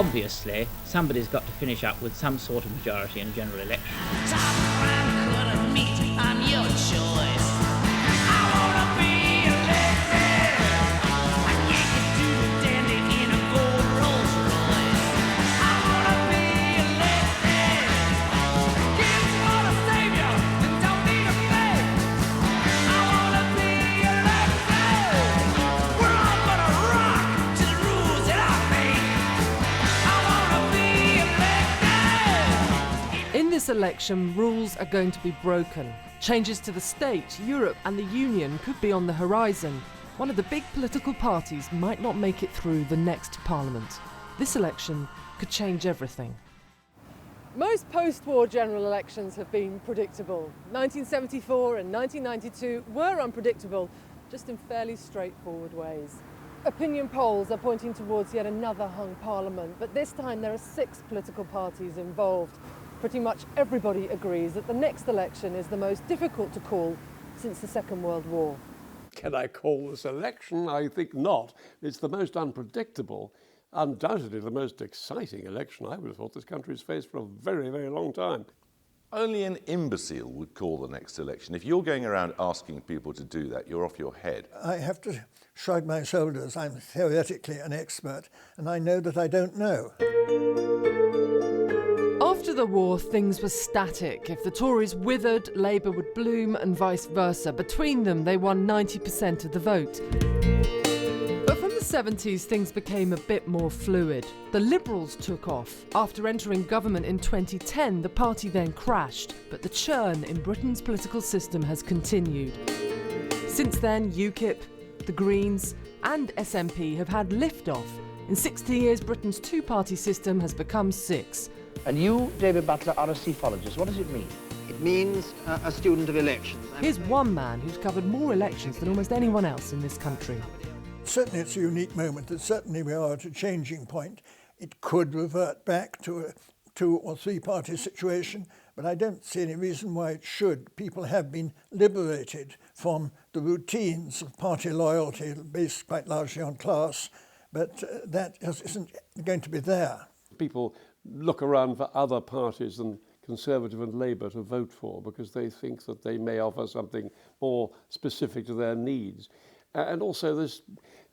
Obviously, somebody's got to finish up with some sort of majority in a general election. I'm your choice. I wanna be elected. I can't get to the dandy in a gold Rolls Royce. I wanna be elected. Kids want a savior that don't need a faith. I wanna be elected. We're all gonna rock to the rules that I make. I wanna be elected. In this election, rules are going to be broken. Changes to the state, Europe and the Union could be on the horizon. One of the big political parties might not make it through the next parliament. This election could change everything. Most post-war general elections have been predictable. 1974 and 1992 were unpredictable, just in fairly straightforward ways. Opinion polls are pointing towards yet another hung parliament, but this time there are 6 political parties involved. Pretty much everybody agrees that the next election is the most difficult to call since the Second World War. Can I call this election? I think not. It's the most unpredictable, undoubtedly the most exciting election I would have thought this country's faced for a very, very long time. Only an imbecile would call the next election. If you're going around asking people to do that, you're off your head. I have to shrug my shoulders. I'm theoretically an expert, and I know that I don't know. After the war, things were static. If the Tories withered, Labour would bloom and vice versa. Between them, they won 90% of the vote. But from the 70s, things became a bit more fluid. The Liberals took off. After entering government in 2010, the party then crashed. But the churn in Britain's political system has continued. Since then, UKIP, the Greens and SNP have had liftoff. In 60 years, Britain's two-party system has become 6. And you, David Butler, are a psephologist. What does it mean? It means a student of elections. Here's one man who's covered more elections than almost anyone else in this country. Certainly it's a unique moment, and certainly we are at a changing point. It could revert back to a 2 or 3 party situation, but I don't see any reason why it should. People have been liberated from the routines of party loyalty based quite largely on class, but that isn't going to be there. People look around for other parties than Conservative and Labour to vote for because they think that they may offer something more specific to their needs. And also this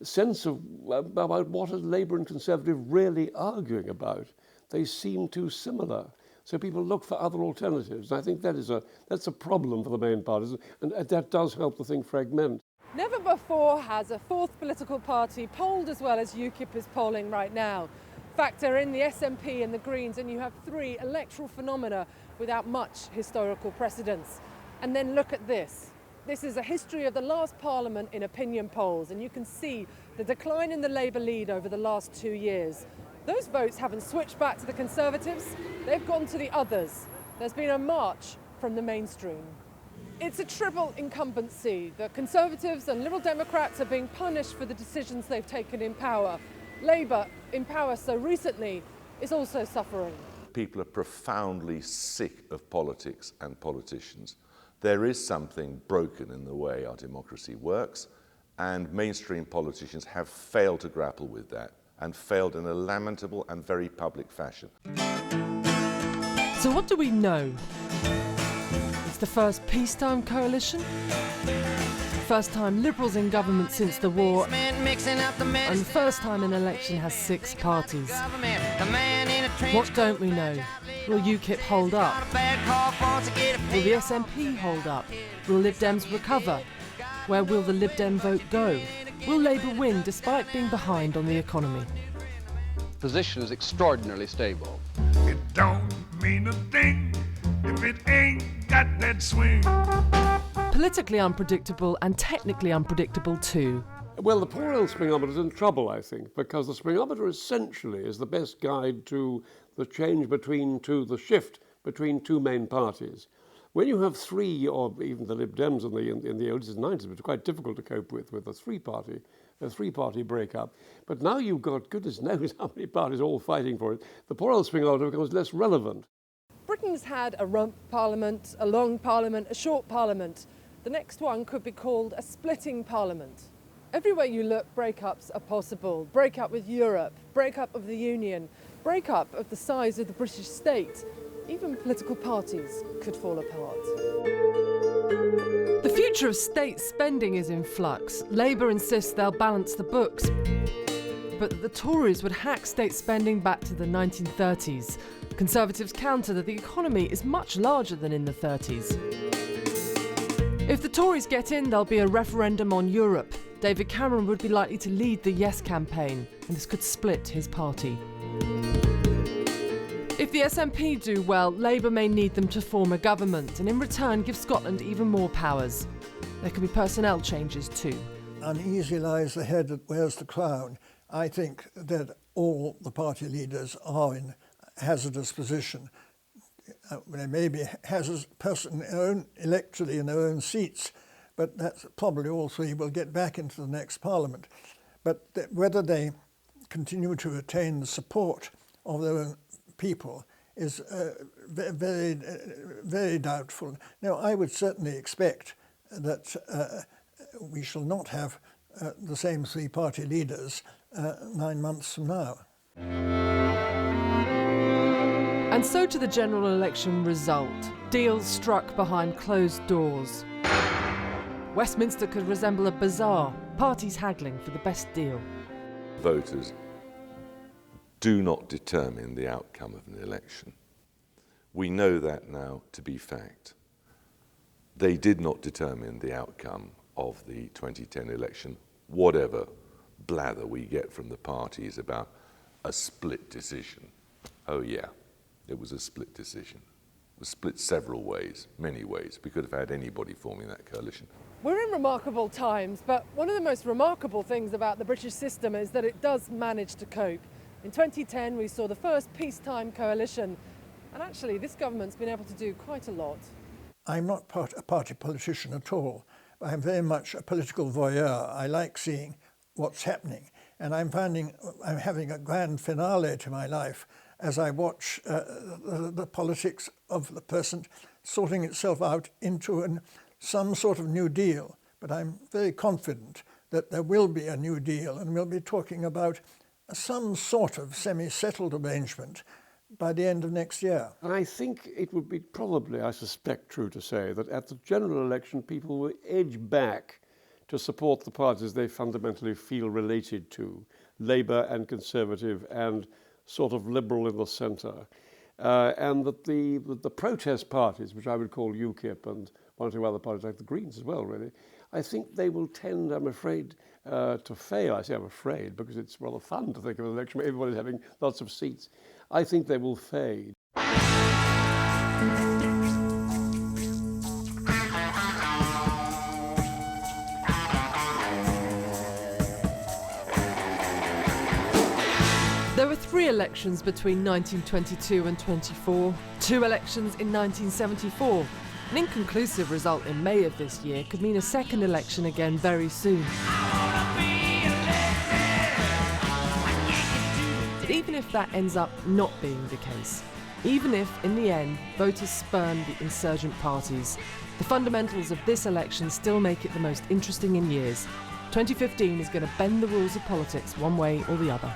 sense of about what are Labour and Conservative really arguing about. They seem too similar. So people look for other alternatives. And I think that's a problem for the main parties, and that does help the thing fragment. Never before has a 4th political party polled as well as UKIP is polling right now. Factor in the SNP and the Greens and you have 3 electoral phenomena without much historical precedence. And then look at this. This is a history of the last parliament in opinion polls, and you can see the decline in the Labour lead over the last 2 years. Those votes haven't switched back to the Conservatives, they've gone to the others. There's been a march from the mainstream. It's a triple incumbency. The Conservatives and Liberal Democrats are being punished for the decisions they've taken in power. Labour, in power so recently, is also suffering. People are profoundly sick of politics and politicians. There is something broken in the way our democracy works, and mainstream politicians have failed to grapple with that, and failed in a lamentable and very public fashion. So what do we know? It's the first peacetime coalition, first time Liberals in government since the war, and the first time an election has 6 parties. What don't we know? Will UKIP hold up? Will the SNP hold up? Will Lib Dems recover? Where will the Lib Dem vote go? Will Labour win despite being behind on the economy? Position is extraordinarily stable. It don't mean a thing if it ain't got that swing. Politically unpredictable and technically unpredictable too. Well, the poor old springometer is in trouble, I think, because the springometer essentially is the best guide to the change the shift between 2 main parties. When you have 3, or even the Lib Dems in the 80s and 90s, which was quite difficult to cope with a three-party breakup. But now you've got, goodness knows how many parties all fighting for it, the poor old springometer becomes less relevant. Britain's had a rump parliament, a long parliament, a short parliament. The next one could be called a splitting parliament. Everywhere you look, breakups are possible. Breakup with Europe, breakup of the Union, breakup of the size of the British state, even political parties could fall apart. The future of state spending is in flux. Labour insists they'll balance the books, but that the Tories would hack state spending back to the 1930s. Conservatives counter that the economy is much larger than in the 30s. If the Tories get in, there'll be a referendum on Europe. David Cameron would be likely to lead the Yes campaign, and this could split his party. If the SNP do well, Labour may need them to form a government and in return give Scotland even more powers. There could be personnel changes too. Uneasy lies the head that wears the crown. I think that all the party leaders are in a hazardous position. They may be hazardous electorally in their own seats, but that's probably all three will get back into the next parliament. But whether they continue to retain the support of their own people is very, very doubtful. Now, I would certainly expect that we shall not have the same three-party leaders 9 months from now. And so to the general election result. Deals struck behind closed doors. Westminster could resemble a bazaar, parties haggling for the best deal. Voters do not determine the outcome of an election. We know that now to be fact. They did not determine the outcome of the 2010 election, whatever blather we get from the parties about a split decision. Oh yeah, it was a split decision. It was split several ways, many ways. We could have had anybody forming that coalition. We're in remarkable times, but one of the most remarkable things about the British system is that it does manage to cope. In 2010, we saw the first peacetime coalition, and actually this government's been able to do quite a lot. I'm not a party politician at all. I'm very much a political voyeur. I like seeing what's happening, and I'm having a grand finale to my life as I watch the politics of the present sorting itself out into some sort of New Deal. But I'm very confident that there will be a New Deal, and we'll be talking about some sort of semi-settled arrangement by the end of next year. I think it would be probably, I suspect, true to say that at the general election people will edge back to support the parties they fundamentally feel related to, Labour and Conservative and sort of Liberal in the centre. And that the protest parties, which I would call UKIP and one or two other parties like the Greens as well, really, I think they will tend, I'm afraid, to fail. I say I'm afraid because it's rather fun to think of an election where everybody's having lots of seats. I think they will fade. There were 3 elections between 1922 and 24, 2 elections in 1974. An inconclusive result in May of this year could mean a second election again very soon. But even if that ends up not being the case, even if, in the end, voters spurn the insurgent parties, the fundamentals of this election still make it the most interesting in years. 2015 is going to bend the rules of politics one way or the other.